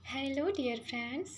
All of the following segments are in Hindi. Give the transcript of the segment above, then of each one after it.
Hello dear friends.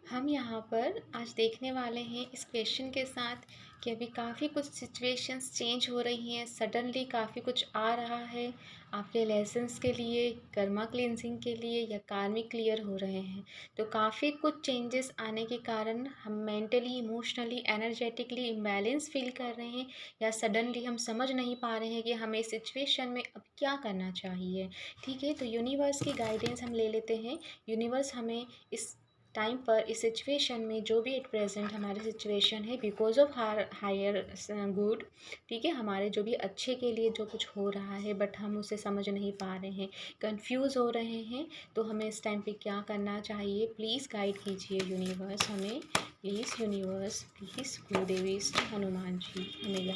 हम यहाँ पर आज देखने वाले हैं इस क्वेश्चन के साथ कि अभी काफ़ी कुछ सिचुएशंस चेंज हो रही हैं। सडनली काफ़ी कुछ आ रहा है आपके लेसन्स के लिए, कर्मा क्लिनजिंग के लिए या कार्मिक क्लियर हो रहे हैं। तो काफ़ी कुछ चेंजेस आने के कारण हम mentally, emotionally, energetically imbalance feel कर रहे हैं या सडनली हम समझ नहीं पा रहे हैं कि हमें इस सिचुएशन में अब क्या करना चाहिए। ठीक है, तो यूनिवर्स की गाइडेंस हम ले लेते हैं। यूनिवर्स हमें इस टाइम पर इस सिचुएशन में जो भी एट प्रेजेंट हमारी सिचुएशन है बिकॉज ऑफ हायर गुड, ठीक है, हमारे जो भी अच्छे के लिए जो कुछ हो रहा है बट हम उसे समझ नहीं पा रहे हैं, कंफ्यूज हो रहे हैं, तो हमें इस टाइम पे क्या करना चाहिए। प्लीज़ गाइड कीजिए यूनिवर्स हमें, please universe, please गुरुदेविस्ट Hanuman ji हमें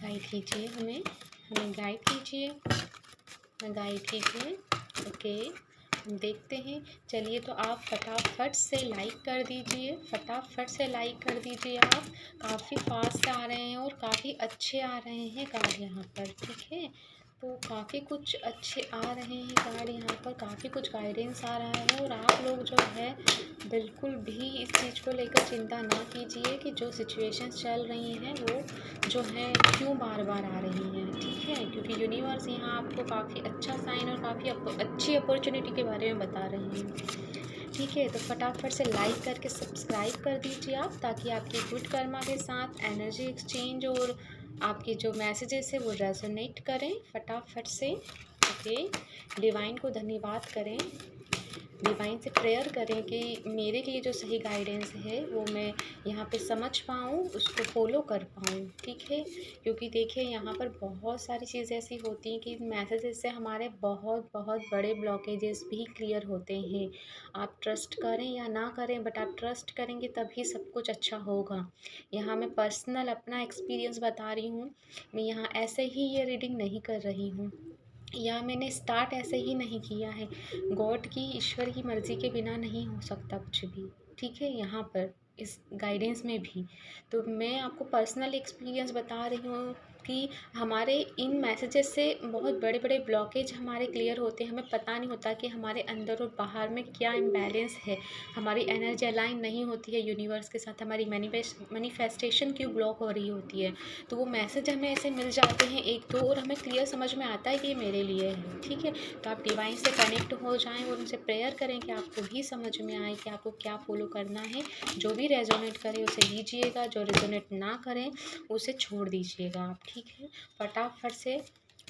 गाइड कीजिए, हमें गाइड कीजिए, गाइड कीजिए। ओके, हम देखते हैं। चलिए, तो आप फटाफट से लाइक कर दीजिए, फटाफट से लाइक कर दीजिए। आप काफ़ी फास्ट आ रहे हैं और काफ़ी अच्छे आ रहे हैं कार्ड यहाँ पर, ठीक है। तो काफ़ी कुछ अच्छे आ रहे हैं कार्ड यहाँ पर, काफ़ी कुछ गाइडेंस आ रहा है। और आप लोग जो है बिल्कुल भी इस चीज़ को लेकर चिंता ना कीजिए कि जो सिचुएशंस चल रही हैं वो जो है क्यों बार बार आ रही हैं, ठीक है, क्योंकि यूनिवर्स यहाँ आपको काफ़ी अच्छा साइन और काफ़ी अच्छी अपॉर्चुनिटी के बारे में बता रही हैं। ठीक है, तो फटाफट से लाइक करके सब्सक्राइब कर दीजिए आप, ताकि आपकी गुड कर्मा के साथ एनर्जी एक्सचेंज और आपके जो मैसेजेस है वो रेजोनेट करें फटाफट से। ओके, डिवाइन को धन्यवाद करें, डिवाइन से प्रेयर करें कि मेरे लिए जो सही गाइडेंस है वो मैं यहाँ पे समझ पाऊँ, उसको फॉलो कर पाऊँ, ठीक है। क्योंकि देखिए यहाँ पर बहुत सारी चीज़ें ऐसी होती हैं कि मैसेजेस से हमारे बहुत बहुत बड़े ब्लॉकेजेस भी क्लियर होते हैं। आप ट्रस्ट करें या ना करें, बट आप ट्रस्ट करेंगे तभी सब कुछ अच्छा होगा। यहाँ मैं पर्सनल अपना एक्सपीरियंस बता रही हूँ, मैं यहाँ ऐसे ही ये रीडिंग नहीं कर रही हूँ या मैंने स्टार्ट ऐसे ही नहीं किया है। गॉड की, ईश्वर की मर्ज़ी के बिना नहीं हो सकता कुछ भी, ठीक है। यहाँ पर इस गाइडेंस में भी तो मैं आपको पर्सनल एक्सपीरियंस बता रही हूँ कि हमारे इन मैसेजेस से बहुत बड़े बड़े ब्लॉकेज हमारे क्लियर होते हैं। हमें पता नहीं होता कि हमारे अंदर और बाहर में क्या इम्बैलेंस है, हमारी एनर्जी अलाइन नहीं होती है यूनिवर्स के साथ, हमारी मैनिफेस्टेशन क्यों ब्लॉक हो रही होती है। तो वो मैसेज हमें ऐसे मिल जाते हैं एक दो और हमें क्लियर समझ में आता है कि ये मेरे लिए है, ठीक है। तो आप डिवाइन से कनेक्ट हो जाएं और उनसे प्रेयर करें कि आपको भी समझ में आए कि आपको क्या फॉलो करना है। जो भी रेजोनेट करे उसे लीजिएगा, जो रेजोनेट ना करें उसे छोड़ दीजिएगा आप, ठीक है। फटाफट से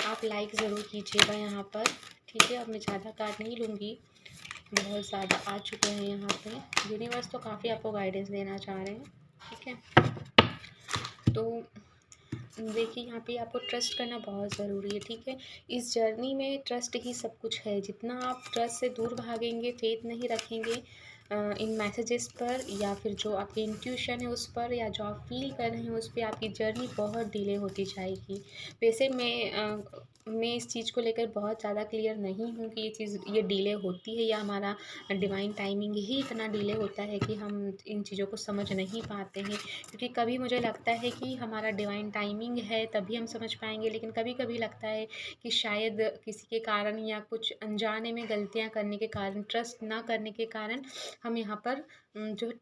आप लाइक ज़रूर कीजिएगा यहाँ पर, ठीक है। अब मैं ज़्यादा कार्ड नहीं लूँगी, बहुत ज़्यादा आ चुके हैं यहाँ पे। यूनिवर्स तो काफ़ी आपको गाइडेंस देना चाह रहे हैं, ठीक है। तो देखिए यहाँ पे आपको ट्रस्ट करना बहुत ज़रूरी है, ठीक है। इस जर्नी में ट्रस्ट ही सब कुछ है। जितना आप ट्रस्ट से दूर भागेंगे, फेथ नहीं रखेंगे इन मैसेजेस पर या फिर जो आपकी इंट्यूशन है उस पर या जो आप फील कर रहे हैं उस पर, आपकी जर्नी बहुत डिले होती जाएगी। वैसे मैं इस चीज़ को लेकर बहुत ज़्यादा क्लियर नहीं हूँ कि ये डिले होती है या हमारा डिवाइन टाइमिंग ही इतना डिले होता है कि हम इन चीज़ों को समझ नहीं पाते हैं। क्योंकि कभी मुझे लगता है कि हमारा डिवाइन टाइमिंग है तभी हम समझ पाएंगे, लेकिन कभी कभी लगता है कि शायद किसी के कारण या कुछ अनजाने में गलतियां करने के कारण, ट्रस्ट ना करने के कारण हम यहाँ पर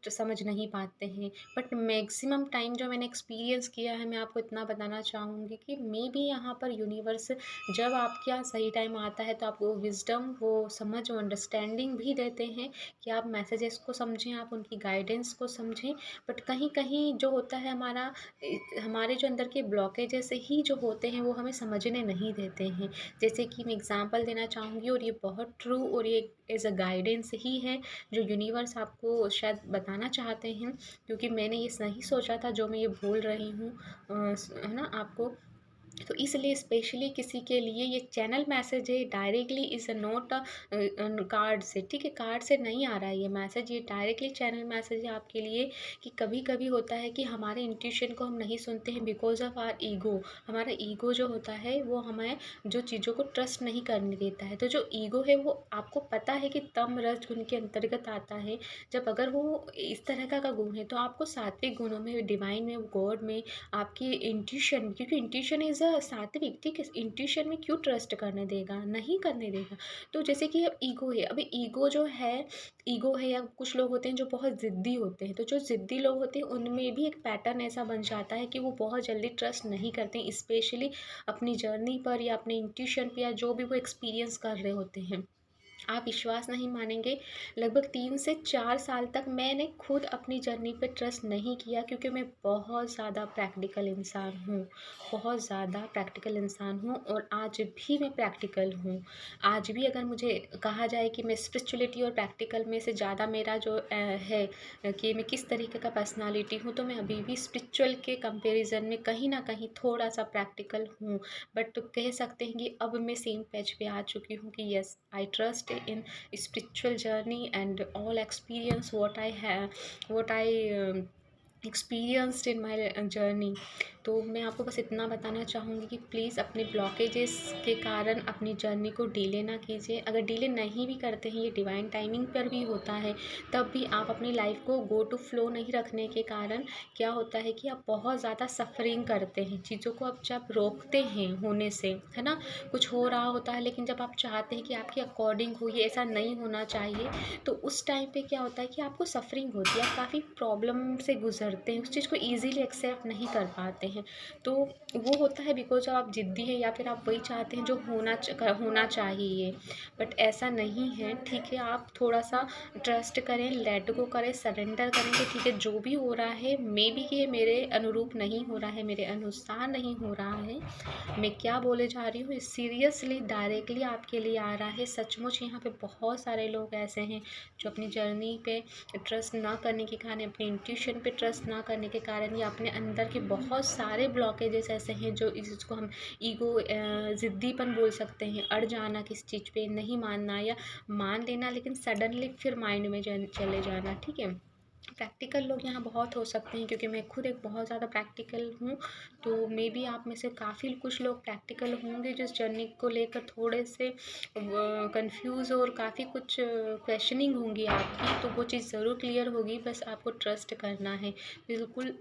समझ नहीं पाते हैं। बट मैक्सिमम टाइम जो मैंने एक्सपीरियंस किया है, मैं आपको इतना बताना चाहूँगी कि मे भी यहाँ पर यूनिवर्स जब आपके यहाँ सही टाइम आता है तो आपको विजडम, वो समझ, वो अंडरस्टैंडिंग भी देते हैं कि आप मैसेजेस को समझें, आप उनकी गाइडेंस को समझें। बट कहीं कहीं जो होता है हमारे जो अंदर के ब्लॉकेजेस ही जो होते हैं वो हमें समझने नहीं देते हैं। जैसे कि मैं एग्जांपल देना चाहूँगी और ये बहुत ट्रू और ये एज अ गाइडेंस ही है जो यूनिवर्स आपको शायद बताना चाहते हैं, क्योंकि मैंने ये नहीं सोचा था जो मैं ये बोल रही हूँ, है ना आपको। तो इसलिए स्पेशली किसी के लिए ये चैनल मैसेज है, directly is a note card से, ठीक है। कार्ड से नहीं आ रहा है ये मैसेज, ये डायरेक्टली चैनल मैसेज है आपके लिए। कि कभी कभी होता है कि हमारे इंट्यूशन को हम नहीं सुनते हैं बिकॉज ऑफ आर ईगो। हमारा ईगो जो होता है वो हमें जो चीज़ों को ट्रस्ट नहीं करने देता है। तो जो ईगो है वो आपको पता है कि तम रज गुण के अंतर्गत आता है। जब अगर वो इस तरह का गुण है तो आपको सात्विक गुणों में, डिवाइन में, गॉड में, आपकी इंट्यूशन, क्योंकि इंट्यूशन इज़ सात्विक, ठीक है, इंट्यूशन में क्यों ट्रस्ट करने देगा, नहीं करने देगा। तो जैसे कि अब ईगो है, अभी ईगो है या कुछ लोग होते हैं जो बहुत ज़िद्दी होते हैं, तो जो ज़िद्दी लोग होते हैं उनमें भी एक पैटर्न ऐसा बन जाता है कि वो बहुत जल्दी ट्रस्ट नहीं करते हैं, स्पेशली अपनी जर्नी पर या अपने इंट्यूशन पे या जो भी वो एक्सपीरियंस कर रहे होते हैं। आप विश्वास नहीं मानेंगे, लगभग 3 से 4 साल तक मैंने खुद अपनी जर्नी पे ट्रस्ट नहीं किया, क्योंकि मैं बहुत ज़्यादा प्रैक्टिकल इंसान हूँ, बहुत ज़्यादा प्रैक्टिकल इंसान हूँ और आज भी मैं प्रैक्टिकल हूँ। आज भी अगर मुझे कहा जाए कि मैं स्पिरिचुअलिटी और प्रैक्टिकल में से ज़्यादा मेरा जो है कि मैं किस तरीके का पर्सनालिटी हूँ, तो मैं अभी भी स्पिरिचुअल के कंपैरिजन में कहीं न कहीं थोड़ा-सा प्रैक्टिकल हूँ। बट कह सकते हैं कि अब मैं सेम पेज पे आ चुकी हूँ कि yes, I trust in spiritual journey and all experience what I experienced in my journey। तो मैं आपको बस इतना बताना चाहूँगी कि प्लीज़ अपने ब्लॉकेजेस के कारण अपनी जर्नी को डिले ना कीजिए। अगर डिले नहीं भी करते हैं, ये डिवाइन टाइमिंग पर भी होता है, तब भी आप अपनी लाइफ को गो टू फ्लो नहीं रखने के कारण क्या होता है कि आप बहुत ज़्यादा सफ़रिंग करते हैं। चीज़ों को आप जब रोकते हैं होने से, है ना, कुछ हो रहा होता है लेकिन जब आप चाहते हैं कि आपके अकॉर्डिंग हो, ये ऐसा नहीं होना चाहिए, तो उस टाइम पे क्या होता है कि आपको सफ़रिंग होती है, आप काफ़ी प्रॉब्लम से गुज़रते हैं, उस चीज़ को ईज़िली एक्सेप्ट नहीं कर पाते हैं। तो वो होता है बिकॉज़ जब आप ज़िद्दी हैं या फिर आप वही चाहते हैं जो होना चाहिए, बट ऐसा नहीं है, ठीक है। आप थोड़ा-सा ट्रस्ट करें, लेट गो करें, सरेंडर करें कि ठीक है, जो भी हो रहा है, मे बी कि ये मेरे अनुरूप नहीं हो रहा है, मेरे अनुसार नहीं हो रहा है। मैं क्या बोले जा रही हूँ सीरियसली डायरेक्टली आपके लिए आ रहा है। सचमुच यहाँ पे बहुत सारे लोग ऐसे हैं जो अपनी जर्नी पे ट्रस्ट ना करने के कारण, अपने इंट्यूशन पे ट्रस्ट ना करने के कारण या अपने अंदर के बहुत सारे ब्लॉकेजेस ऐसे हैं जो इसको हम ईगो ज़िद्दीपन बोल सकते हैं, अड़ जाना किस चीज़ पे, नहीं मानना या मान लेना लेकिन सडनली फिर माइंड में चले जाना, ठीक है। प्रैक्टिकल लोग यहाँ बहुत हो सकते हैं क्योंकि मैं खुद एक बहुत ज़्यादा प्रैक्टिकल हूँ, तो मे बी आप में से काफ़ी कुछ लोग प्रैक्टिकल होंगे जिस जर्नी को लेकर थोड़े से कंफ्यूज और काफ़ी कुछ क्वेश्चनिंग होंगी आपकी, तो वो चीज़ ज़रूर क्लियर होगी। बस आपको ट्रस्ट करना है, बिल्कुल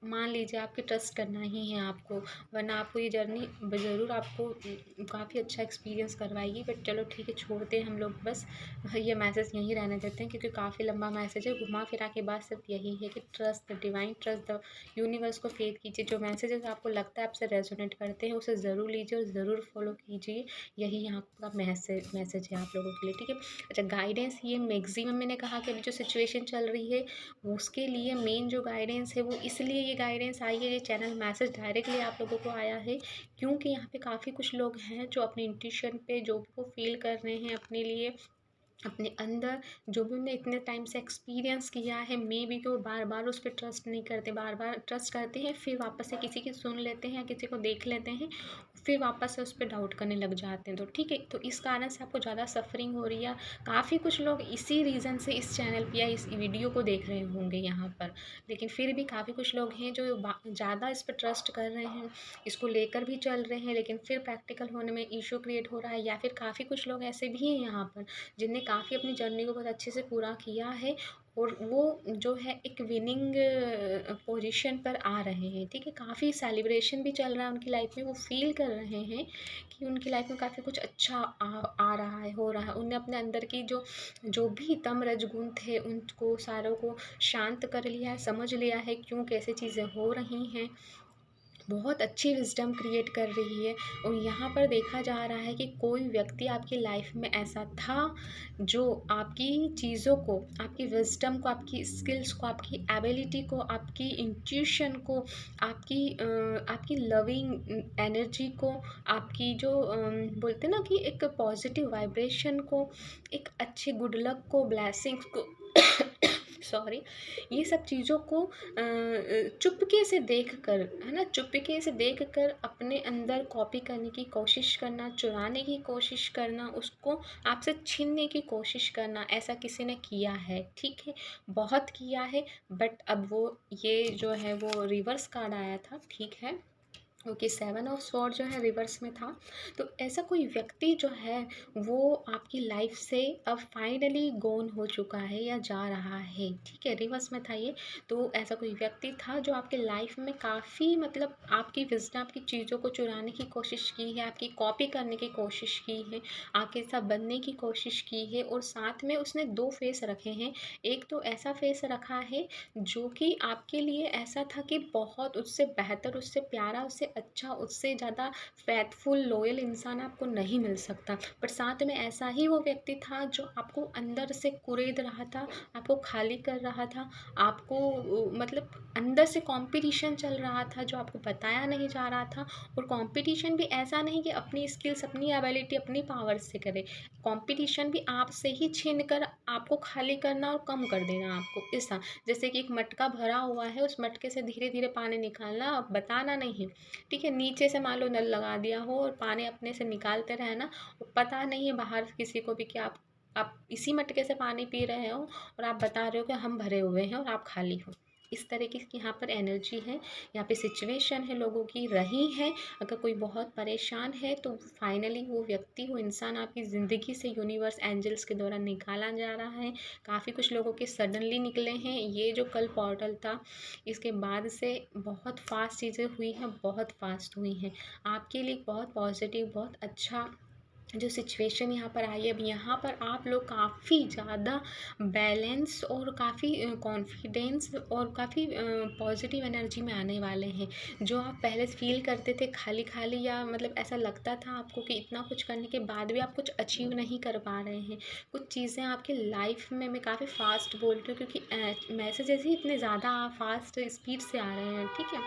मान लीजिए आपके ट्रस्ट करना ही है आपको, वरना आपको ये जर्नी ज़रूर आपको काफ़ी अच्छा एक्सपीरियंस करवाएगी। बट चलो ठीक है, छोड़ते हैं हम लोग, बस ये मैसेज यहीं रहने देते हैं क्योंकि काफ़ी लंबा मैसेज है। घुमा फिरा के बात सिर्फ यही है कि trust the divine, trust the universe को फेथ कीजिए। जो मैसेजेस आपको लगता है आपसे रेजोनेट करते हैं उसे ज़रूर लीजिए और ज़रूर फॉलो कीजिए। यही यहाँ का मैसेज है आप लोगों के लिए, ठीक है। अच्छा, गाइडेंस ये मैक्सिमम मैंने कहा कि अभी जो सिचुएशन चल रही है उसके लिए मेन जो गाइडेंस है वो इसलिए ये गाइडेंस आई है, ये चैनल मैसेज डायरेक्टली आप लोगों को आया है क्योंकि यहाँ पे काफ़ी कुछ लोग हैं जो अपने इंट्यूशन पे जो भी वो फील कर रहे हैं अपने लिए, अपने अंदर जो भी उन्होंने इतने टाइम से एक्सपीरियंस किया है, मे बी कि वो बार बार उस पर ट्रस्ट नहीं करते, बार बार ट्रस्ट करते हैं फिर वापस से किसी की सुन लेते हैं या किसी को देख लेते हैं, फिर वापस से उस पर डाउट करने लग जाते हैं। तो ठीक है, तो इस कारण से आपको ज़्यादा सफरिंग हो रही है। काफ़ी कुछ लोग इसी रीज़न से इस चैनल पर या इस वीडियो को देख रहे होंगे यहाँ पर, लेकिन फिर भी काफ़ी कुछ लोग हैं जो ज़्यादा इस पर ट्रस्ट कर रहे हैं, इसको लेकर भी चल रहे हैं, लेकिन फिर प्रैक्टिकल होने में इशू क्रिएट हो रहा है। या फिर काफ़ी कुछ लोग ऐसे भी हैं यहाँ पर जिनने काफ़ी अपनी जर्नी को बहुत अच्छे से पूरा किया है और वो जो है एक विनिंग पोजीशन पर आ रहे हैं, ठीक है। काफ़ी सेलिब्रेशन भी चल रहा है उनकी लाइफ में, वो फील कर रहे हैं कि उनकी लाइफ में काफ़ी कुछ अच्छा आ रहा है, हो रहा है। उनने अपने अंदर की जो भी तम रजगुण थे उनको सारों को शांत कर लिया है, समझ लिया है क्यों कैसे चीज़ें हो रही हैं, बहुत अच्छी विज़डम क्रिएट कर रही है। और यहाँ पर देखा जा रहा है कि कोई व्यक्ति आपकी लाइफ में ऐसा था जो आपकी चीज़ों को, आपकी विज़डम को, आपकी स्किल्स को, आपकी एबिलिटी को, आपकी इंट्यूशन को, आपकी लविंग एनर्जी को, आपकी जो बोलते हैं ना कि एक पॉजिटिव वाइब्रेशन को, एक अच्छे गुड लक को, ब्लेसिंग्स को सॉरी, ये सब चीज़ों को चुपके से देख कर, है ना, चुपके से देख कर अपने अंदर कॉपी करने की कोशिश करना, चुराने की कोशिश करना, उसको आपसे छीनने की कोशिश करना, ऐसा किसी ने किया है, ठीक है, बहुत किया है। बट अब वो ये जो है वो रिवर्स कार्ड आया था, ठीक है। ओके, 7 ऑफ स्वॉर्ड जो है रिवर्स में था। तो ऐसा कोई व्यक्ति जो है वो आपकी लाइफ से अब फाइनली गोन हो चुका है या जा रहा है, ठीक है, रिवर्स में था ये। तो ऐसा कोई व्यक्ति था जो आपके लाइफ में काफ़ी मतलब आपकी विज़डम, आपकी चीज़ों को चुराने की कोशिश की है, आपकी कॉपी करने की कोशिश की है, आपके साथ बनने की कोशिश की है, और साथ में उसने 2 फेस रखे हैं। एक तो ऐसा फेस रखा है जो कि आपके लिए ऐसा था कि बहुत उससे बेहतर, उससे प्यारा, उससे अच्छा, उससे ज़्यादा फ़ेथफुल, लॉयल इंसान आपको नहीं मिल सकता। बट साथ में ऐसा ही वो व्यक्ति था जो आपको अंदर से कुरेद रहा था, आपको खाली कर रहा था, आपको मतलब अंदर से कॉम्पिटिशन चल रहा था जो आपको बताया नहीं जा रहा था। और कॉम्पिटिशन भी ऐसा नहीं कि अपनी स्किल्स, अपनी एबिलिटी, अपनी पावर से करे। कॉम्पिटिशन भी आपसे ही छीन कर आपको खाली करना और कम कर देना आपको, ऐसा। जैसे कि एक मटका भरा हुआ है, उस मटके से धीरे धीरे पानी निकालना, अब बताना नहीं, ठीक है। नीचे से मान लो नल लगा दिया हो और पानी अपने से निकालते रहना, और पता नहीं है बाहर किसी को भी कि आप इसी मटके से पानी पी रहे हो और आप बता रहे हो कि हम भरे हुए हैं और आप खाली हो। इस तरीके की यहाँ पर एनर्जी है, यहाँ पे सिचुएशन है लोगों की रही है। अगर कोई बहुत परेशान है तो फाइनली वो व्यक्ति, वो इंसान आपकी ज़िंदगी से यूनिवर्स, एंजल्स के द्वारा निकाला जा रहा है। काफ़ी कुछ लोगों के सडनली निकले हैं। ये जो कल पोर्टल था, इसके बाद से बहुत फास्ट चीज़ें हुई हैं, बहुत फास्ट हुई हैं आपके लिए। बहुत पॉजिटिव, बहुत अच्छा जो सिचुएशन यहाँ पर आई है। अब यहाँ पर आप लोग काफ़ी ज़्यादा बैलेंस और काफ़ी कॉन्फिडेंस और काफ़ी पॉजिटिव एनर्जी में आने वाले हैं। जो आप पहले फील करते थे खाली खाली, या मतलब ऐसा लगता था आपको कि इतना कुछ करने के बाद भी आप कुछ अचीव नहीं कर पा रहे हैं, कुछ चीज़ें आपके लाइफ में, मैं काफ़ी फास्ट बोल रही हूँ क्योंकि मैसेजेस ही इतने ज़्यादा फास्ट स्पीड से आ रहे हैं, ठीक है।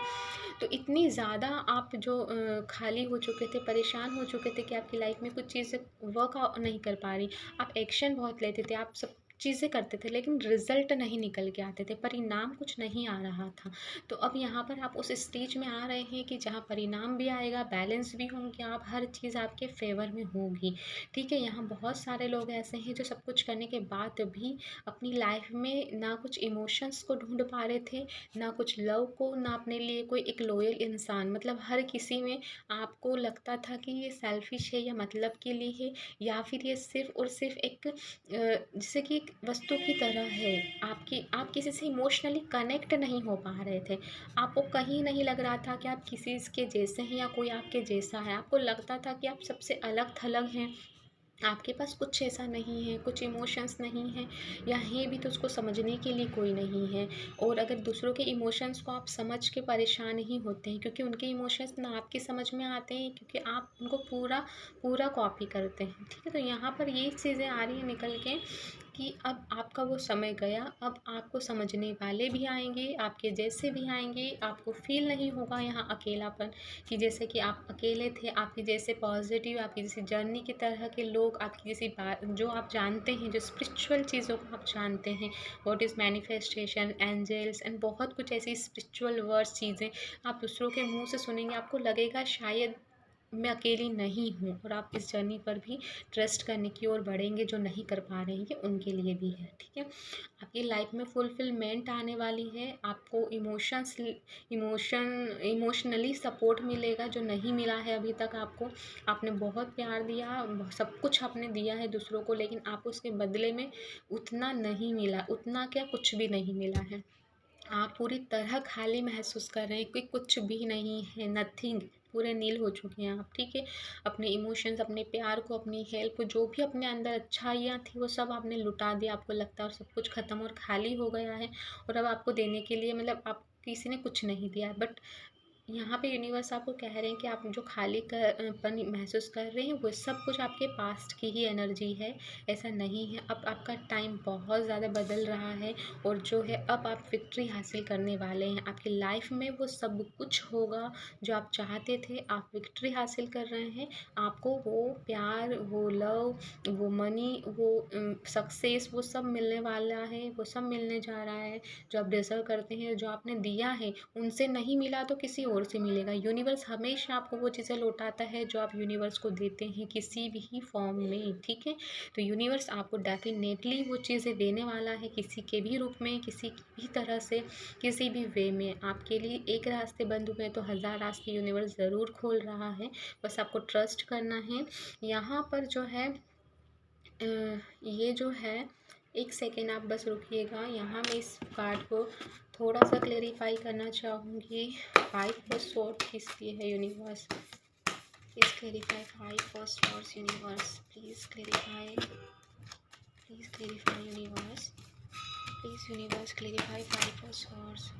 तो इतनी ज़्यादा आप जो खाली हो चुके थे, परेशान हो चुके थे कि आपकी लाइफ में कुछ चीज़ें वर्क नहीं कर पा रही। आप एक्शन बहुत लेते थे, आप सब चीज़ें करते थे, लेकिन रिजल्ट नहीं निकल के आते थे, परिणाम कुछ नहीं आ रहा था। तो अब यहाँ पर आप उस स्टेज में आ रहे हैं कि जहाँ परिणाम भी आएगा, बैलेंस भी होंगे, आप हर चीज़ आपके फेवर में होगी, ठीक है। यहाँ बहुत सारे लोग ऐसे हैं जो सब कुछ करने के बाद भी अपनी लाइफ में ना कुछ इमोशंस को ढूंढ पा रहे थे, ना कुछ लव को, ना अपने लिए कोई एक लॉयल इंसान। मतलब हर किसी में आपको लगता था कि ये सेल्फिश है या मतलब के लिए है, या फिर ये सिर्फ और सिर्फ एक जैसे कि एक वस्तु की तरह है। आप किसी से इमोशनली कनेक्ट नहीं हो पा रहे थे। आपको कहीं नहीं लग रहा था कि आप किसी के जैसे हैं या कोई आपके जैसा है। आपको लगता था कि आप सबसे अलग थलग हैं, आपके पास कुछ ऐसा नहीं है, कुछ इमोशंस नहीं है, या है भी तो उसको समझने के लिए कोई नहीं है। और अगर दूसरों के इमोशंस को आप समझ के परेशान ही होते हैं, क्योंकि उनके इमोशंस ना आपकी समझ में आते हैं, क्योंकि आप उनको पूरा पूरा कॉपी करते हैं, ठीक है। तो यहाँ पर ये चीज़ें आ रही हैं निकल के कि अब आपका वो समय गया। अब आपको समझने वाले भी आएंगे, आपके जैसे भी आएंगे। आपको फील नहीं होगा यहाँ अकेलापन, कि जैसे कि आप अकेले थे। आपकी जैसे पॉजिटिव, आपकी जैसी जर्नी की तरह के लोग, आपकी जैसी बात जो आप जानते हैं, जो स्पिरिचुअल चीज़ों को आप जानते हैं, what is manifestation, angels and बहुत कुछ ऐसी स्पिरिचुअल वर्ड्स, चीज़ें आप दूसरों के मुंह से सुनेंगे, आपको लगेगा शायद मैं अकेली नहीं हूँ। और आप इस जर्नी पर भी ट्रस्ट करने की ओर बढ़ेंगे। जो नहीं कर पा रहे हैं ये उनके लिए भी है, ठीक है। आपकी लाइफ में फुलफिलमेंट आने वाली है। आपको इमोशनली सपोर्ट मिलेगा जो नहीं मिला है अभी तक आपको। आपने बहुत प्यार दिया, सब कुछ आपने दिया है दूसरों को, लेकिन आपको उसके बदले में उतना नहीं मिला, उतना क्या, कुछ भी नहीं मिला है। आप पूरी तरह खाली महसूस कर रहे हैं कि कुछ भी नहीं है, नथिंग, पूरे नील हो चुके हैं आप, ठीक है। अपने इमोशंस, अपने प्यार को, अपनी हेल्प, जो भी अपने अंदर अच्छाइयाँ थी वो सब आपने लुटा दिया, आपको लगता है, और सब कुछ ख़त्म और खाली हो गया है। और अब आपको देने के लिए मतलब आप किसी ने कुछ नहीं दिया है। बट यहाँ पे यूनिवर्स आपको कह रहे हैं कि आप जो खाली पन महसूस कर रहे हैं वो सब कुछ आपके पास्ट की ही एनर्जी है, ऐसा नहीं है। अब आपका टाइम बहुत ज़्यादा बदल रहा है, और जो है अब आप विक्ट्री हासिल करने वाले हैं। आपकी लाइफ में वो सब कुछ होगा जो आप चाहते थे, आप विक्ट्री हासिल कर रहे हैं। आपको वो प्यार, वो लव, वो मनी, वो सक्सेस, वो सब मिलने वाला है, वो सब मिलने जा रहा है जो आप डिज़र्व करते हैं। जो आपने दिया है उनसे नहीं मिला तो किसी ओर से मिलेगा। यूनिवर्स हमेशा आपको वो चीज़ें लौटाता है जो आप यूनिवर्स को देते हैं किसी भी फॉर्म में, ठीक है। तो यूनिवर्स आपको डेफिनेटली वो चीज़ें देने वाला है, किसी के भी रूप में, किसी भी तरह से, किसी भी वे में। आपके लिए एक रास्ते बंद हुए तो 1000 रास्ते यूनिवर्स ज़रूर खोल रहा है, बस आपको ट्रस्ट करना है। यहाँ पर जो है ये जो है, एक सेकेंड आप बस रुकिएगा। यहाँ मैं इस कार्ड को थोड़ा सा क्लेरिफाई करना चाहूँगी। 5 ऑफ स्वॉर्ड्स किस लिए है universe? Please clarify 5 of swords universe, please clarify, please clarify universe, please universe clarify 5 of swords.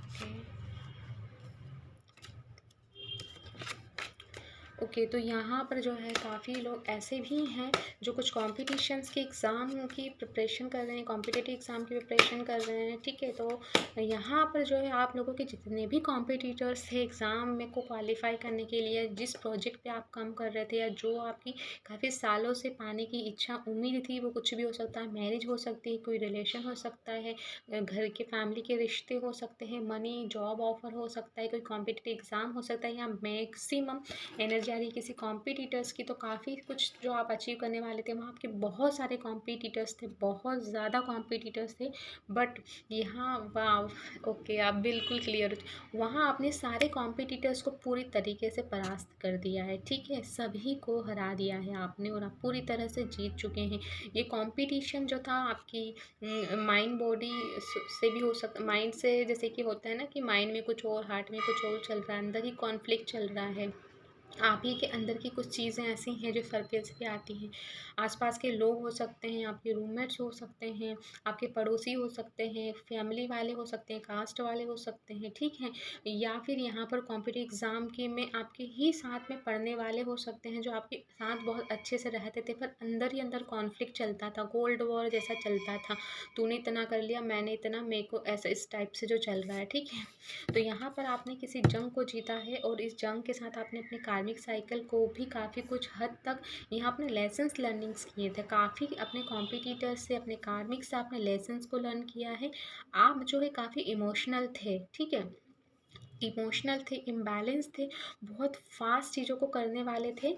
Okay, तो यहाँ पर जो है काफ़ी लोग ऐसे भी हैं जो कुछ कॉम्पिटिशन्स के एग्ज़ाम की प्रिपरेशन कर रहे हैं, कॉम्पिटिटिव एग्ज़ाम की प्रिपरेशन कर रहे हैं, ठीक है। तो यहाँ पर जो है आप लोगों के जितने भी कॉम्पिटिटर्स थे एग्ज़ाम में को क्वालिफाई करने के लिए, जिस प्रोजेक्ट पे आप काम कर रहे थे या जो आपकी काफ़ी सालों से पाने की इच्छा उम्मीद थी, वो कुछ भी हो सकता है। मैरिज हो सकती है, कोई रिलेशन हो सकता है, घर के फैमिली के रिश्ते हो सकते हैं, मनी जॉब ऑफर हो सकता है, कोई कॉम्पिटिटिव एग्ज़ाम हो सकता है, या मैक्सिमम एनर्जी आ रही किसी कॉम्पिटिटर्स की। तो काफ़ी कुछ जो आप अचीव करने वाले थे, वहाँ आपके बहुत सारे कॉम्पिटिटर्स थे, बहुत ज़्यादा कॉम्पिटिटर्स थे। बट यहाँ वाह, ओके, आप बिल्कुल क्लियर हो। वहाँ आपने सारे कॉम्पिटिटर्स को पूरी तरीके से परास्त कर दिया है, ठीक है। सभी को हरा दिया है आपने और आप पूरी तरह से जीत चुके हैं। ये कॉम्पिटिशन जो था आपकी माइंड बॉडी से भी हो सकता, माइंड से जैसे कि होता है ना कि माइंड में कुछ और, हार्ट में कुछ और चल रहा है, अंदर ही कॉन्फ्लिक्ट चल रहा है। आप ही के अंदर की कुछ चीज़ें ऐसी हैं जो सरफेस पे आती हैं। आसपास के लोग हो सकते हैं, आपके रूममेट्स हो सकते हैं, आपके पड़ोसी हो सकते हैं, फैमिली वाले हो सकते हैं, कास्ट वाले हो सकते हैं, ठीक है। या फिर यहाँ पर कॉम्पिटिटिव एग्ज़ाम के में आपके ही साथ में पढ़ने वाले हो सकते हैं जो आपके साथ बहुत अच्छे से रहते थे, पर अंदर ही अंदर कॉन्फ्लिक्ट चलता था, कोल्ड वॉर जैसा चलता था। तूने इतना कर लिया, मैंने इतना, मेरे को ऐसा, इस टाइप से जो चल रहा है, ठीक है। तो यहाँ पर आपने किसी जंग को जीता है और इस जंग के साथ आपने अपने कार्मिक साइकिल को भी काफ़ी कुछ हद तक यहाँ अपने लेसन्स लर्निंग्स किए थे, काफ़ी अपने कॉम्पिटिटर्स से, अपने कार्मिक से आपने लेसन्स को लर्न किया है। आप जो है काफ़ी इमोशनल थे, ठीक है, इमोशनल थे, इम्बैलेंस थे, बहुत फास्ट चीज़ों को करने वाले थे।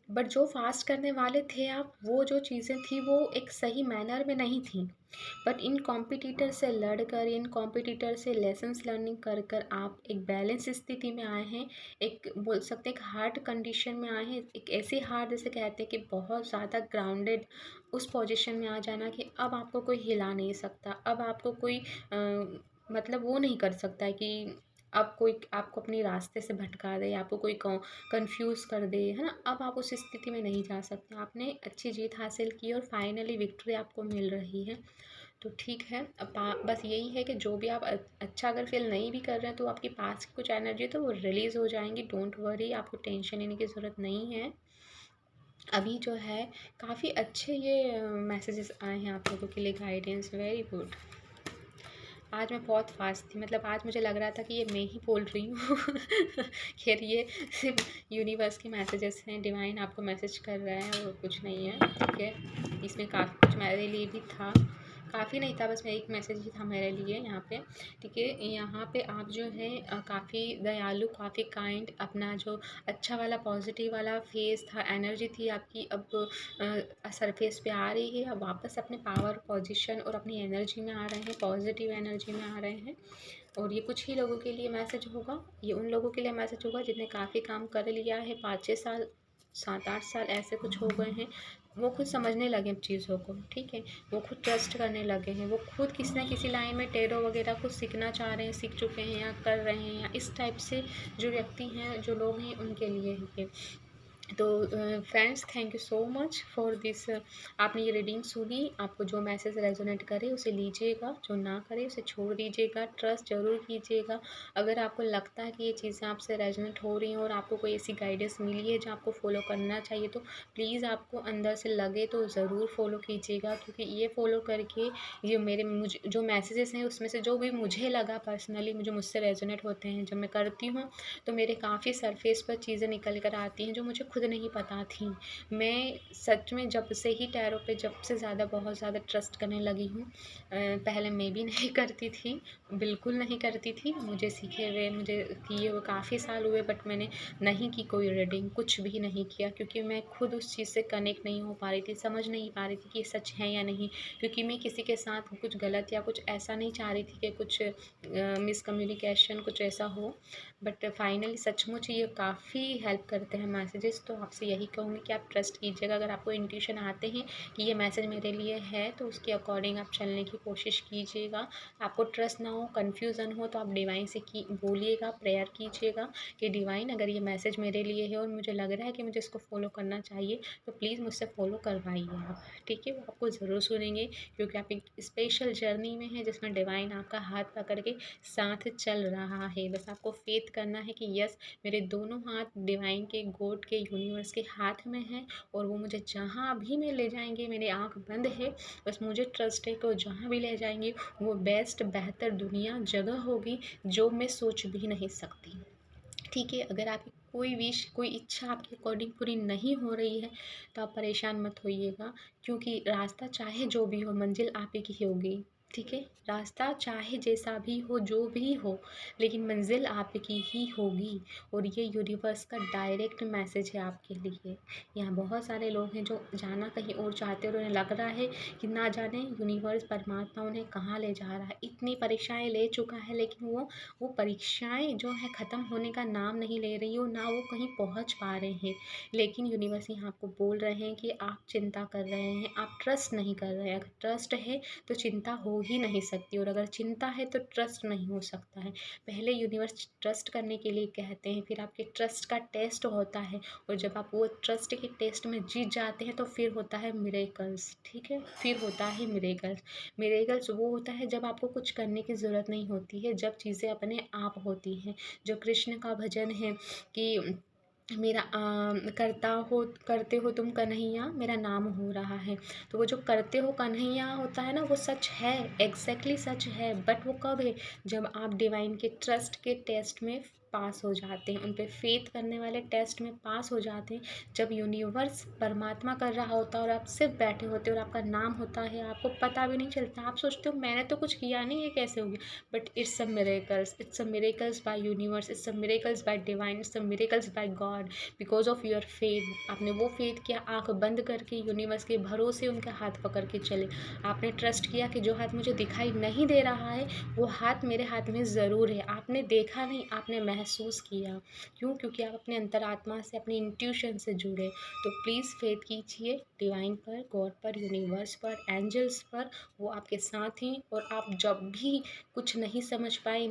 बट जो फास्ट करने वाले थे आप, वो जो चीज़ें थी वो एक सही मैनर में नहीं थी। बट इन कॉम्पिटिटर से लड़कर, इन कॉम्पिटिटर से लेसन्स लर्निंग कर कर आप एक बैलेंस स्थिति में आए हैं, एक बोल सकते हैं एक हार्ट कंडीशन में आए हैं, एक ऐसी हार्ट जैसे कहते हैं कि बहुत ज़्यादा ग्राउंडेड, उस पोजीशन में आ जाना कि अब आपको कोई हिला नहीं सकता, अब आपको कोई मतलब वो नहीं कर सकता है कि अब कोई आपको अपने रास्ते से भटका दे, आपको कोई कंफ्यूज कर दे, है ना। अब आप उस स्थिति में नहीं जा सकते, आपने अच्छी जीत हासिल की और फाइनली विक्ट्री आपको मिल रही है। तो ठीक है, अब बस यही है कि जो भी आप अच्छा अगर फील नहीं भी कर रहे हैं तो आपके पास की कुछ एनर्जी तो वो रिलीज़ हो जाएंगी। डोंट वरी, आपको टेंशन लेने की ज़रूरत नहीं है। अभी जो है काफ़ी अच्छे ये मैसेजेस आए हैं आप लोगों के लिए, गाइडेंस, वेरी गुड। आज मैं बहुत फास्ट थी, मतलब आज मुझे लग रहा था कि ये मैं ही बोल रही हूँ। खैर ये सिर्फ यूनिवर्स के मैसेजेस हैं, डिवाइन आपको मैसेज कर रहा है और कुछ नहीं है, ठीक है। इसमें काफ़ी कुछ मेरे लिए भी था, काफ़ी नहीं था, बस एक मैसेज ही था मेरे लिए यहाँ पे, ठीक है। यहाँ पे आप जो है काफ़ी दयालु, काफ़ी काइंड, अपना जो अच्छा वाला पॉजिटिव वाला फेस था, एनर्जी थी आपकी, अब सरफेस पे आ रही है। अब वापस अपने पावर, पोजीशन और अपनी एनर्जी में आ रहे हैं, पॉजिटिव एनर्जी में आ रहे हैं। और ये कुछ ही लोगों के लिए मैसेज होगा, ये उन लोगों के लिए मैसेज होगा जिन्हें काफ़ी काम कर लिया है, 5-6 साल, 7-8 साल ऐसे कुछ हो गए हैं। वो खुद समझने लगे चीज़ों को, ठीक है, वो खुद ट्रस्ट करने लगे हैं, वो खुद किसी ना किसी लाइन में टेरो वगैरह कुछ सीखना चाह रहे हैं, सीख चुके हैं या कर रहे हैं, या इस टाइप से जो व्यक्ति हैं, जो लोग हैं, उनके लिए है ये। तो friends, thank you so much for this. आपने ये रीडिंग सुनी, आपको जो मैसेज रेजोनेट करे उसे लीजिएगा, जो ना करे उसे छोड़ दीजिएगा, ट्रस्ट ज़रूर कीजिएगा। अगर आपको लगता है कि ये चीज़ें आपसे रेजोनेट हो रही हैं और आपको कोई ऐसी गाइडेंस मिली है जो आपको फॉलो करना चाहिए, तो प्लीज़ आपको अंदर से लगे तो ज़रूर फॉलो कीजिएगा, क्योंकि ये फॉलो करके ये मुझे जो मैसेजेस हैं उसमें से जो भी मुझे लगा पर्सनली, मुझसे रेजोनेट होते हैं, जब मैं करती हूँ तो मेरे काफ़ी सरफेस पर चीज़ें निकल कर आती हैं जो मुझे खुद खुद नहीं पता थी। मैं सच में जब से ही टैरो पे जब से ज़्यादा बहुत ज़्यादा ट्रस्ट करने लगी हूँ। पहले मैं भी नहीं करती थी, बिल्कुल नहीं करती थी। मुझे सीखे हुए, मुझे किए हुए काफ़ी साल हुए, बट मैंने नहीं की कोई रीडिंग, कुछ भी नहीं किया, क्योंकि मैं खुद उस चीज़ से कनेक्ट नहीं हो पा रही थी, समझ नहीं पा रही थी कि ये सच है या नहीं। क्योंकि मैं किसी के साथ कुछ गलत या कुछ ऐसा नहीं चाह रही थी कि कुछ मिसकम्युनिकेशन कुछ ऐसा हो। बट फाइनली सचमुच ये काफ़ी हेल्प करते हैं मैसेजेस। तो आपसे यही कहूँगी कि आप ट्रस्ट कीजिएगा। अगर आपको इंट्यूशन आते हैं कि ये मैसेज मेरे लिए है, तो उसके अकॉर्डिंग आप चलने की कोशिश कीजिएगा। आपको ट्रस्ट ना हो, कन्फ्यूज़न हो, तो आप डिवाइन से बोलिएगा, प्रेयर कीजिएगा कि डिवाइन अगर ये मैसेज मेरे लिए है और मुझे लग रहा है कि मुझे इसको फॉलो करना चाहिए, तो प्लीज़ मुझसे फॉलो करवाइए आप। ठीक है, वो आपको ज़रूर सुनेंगे, क्योंकि आप एक स्पेशल जर्नी में हैं जिसमें डिवाइन आपका हाथ पकड़ के साथ चल रहा है। बस आपको फेथ करना है कि यस, मेरे दोनों हाथ डिवाइन के, गॉड के, यूनिवर्स के हाथ में हैं, और वो मुझे जहाँ भी में ले जाएंगे, मेरी आँख बंद है, बस मुझे ट्रस्ट है कि वो जहाँ भी ले जाएंगे वो बेस्ट, बेहतर दुनिया जगह होगी जो मैं सोच भी नहीं सकती। ठीक है, अगर आपकी कोई विश, कोई इच्छा आपके अकॉर्डिंग पूरी नहीं हो रही है, तो आप परेशान मत होइएगा, क्योंकि रास्ता चाहे जो भी हो, मंजिल आप ही की होगी। ठीक है, रास्ता चाहे जैसा भी हो, जो भी हो, लेकिन मंजिल आपकी ही होगी। और ये यूनिवर्स का डायरेक्ट मैसेज है आपके लिए। यहाँ बहुत सारे लोग हैं जो जाना कहीं और चाहते हैं, और उन्हें लग रहा है कि ना जाने यूनिवर्स, परमात्मा उन्हें कहाँ ले जा रहा है। इतनी परीक्षाएं ले चुका है, लेकिन वो परीक्षाएं जो है ख़त्म होने का नाम नहीं ले रही हो, ना वो कहीं पहुंच पा रहे हैं। लेकिन यूनिवर्स यहाँ आपको बोल रहे हैं कि आप चिंता कर रहे हैं, आप ट्रस्ट नहीं कर रहे हैं। अगर ट्रस्ट है तो चिंता हो ही नहीं सकती, और अगर चिंता है तो ट्रस्ट नहीं हो सकता है। पहले यूनिवर्स ट्रस्ट करने के लिए कहते हैं, फिर आपके ट्रस्ट का टेस्ट होता है, और जब आप वो ट्रस्ट के टेस्ट में जीत जाते हैं तो फिर होता है मिरेकल्स। ठीक है, फिर होता है मिरेकल्स। मिरेकल्स वो होता है जब आपको कुछ करने की ज़रूरत नहीं होती है, जब चीज़ें अपने आप होती हैं। जो कृष्ण का भजन है कि मेरा करते हो तुम कन्हैया, मेरा नाम हो रहा है। तो वो जो करते हो कन्हैया होता है ना, वो सच है, एग्जैक्टली सच है। बट वो कब है? जब आप डिवाइन के ट्रस्ट के टेस्ट में पास हो जाते हैं, उन पे फेथ करने वाले टेस्ट में पास हो जाते हैं। जब यूनिवर्स परमात्मा कर रहा होता है और आप सिर्फ बैठे होते हो और आपका नाम होता है, आपको पता भी नहीं चलता, आप सोचते हो मैंने तो कुछ किया नहीं, ये कैसे हो गया। But it's a miracles, it's a miracles by universe, it's a miracles by divine, it's a miracles by God, because of your faith. आपने वो फेथ किया, आंख बंद करके यूनिवर्स के भरोसे उनके हाथ पकड़ के चले। आपने ट्रस्ट किया कि जो हाथ मुझे दिखाई नहीं दे रहा है, वो हाथ मेरे हाथ में ज़रूर है। आपने देखा नहीं, आपने महसूस किया। क्यों? क्योंकि आप अपने अंतरात्मा से, अपनी इंट्यूशन से जुड़े। तो प्लीज़ फेथ कीजिए डिवाइन पर, गॉड पर, यूनिवर्स पर, एंजल्स पर। वो आपके साथ हैं, और आप जब भी कुछ नहीं समझ पाए,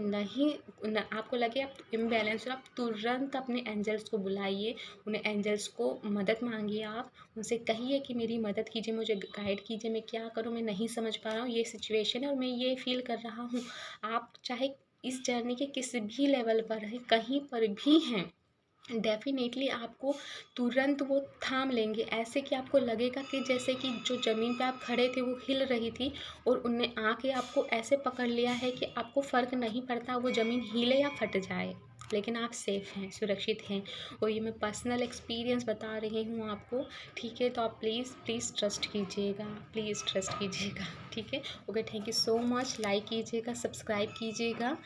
आपको लगे आप इम्बैलेंस हो, आप तुरंत अपने एंजल्स को बुलाइए, उन्हें एंजल्स को मदद मांगिए। आप उनसे कहिए कि मेरी मदद कीजिए, मुझे गाइड कीजिए, मैं क्या करूँ, मैं नहीं समझ पा रहा हूँ, ये सिचुएशन है और मैं ये फील कर रहा हूँ। आप चाहे इस जर्नी के किसी भी लेवल पर हैं, कहीं पर भी हैं, डेफिनेटली आपको तुरंत वो थाम लेंगे। ऐसे कि आपको लगेगा कि जैसे कि जो ज़मीन पे आप खड़े थे वो हिल रही थी, और उनने आके आपको ऐसे पकड़ लिया है कि आपको फ़र्क नहीं पड़ता वो ज़मीन हिले या फट जाए, लेकिन आप सेफ़ हैं, सुरक्षित हैं। और ये मैं पर्सनल एक्सपीरियंस बता रही हूँ आपको। ठीक है, तो आप प्लीज़ प्लीज़ ट्रस्ट कीजिएगा, प्लीज़ ट्रस्ट कीजिएगा। ठीक है, okay, thank you so much. Like कीजिएगा, सब्सक्राइब कीजिएगा।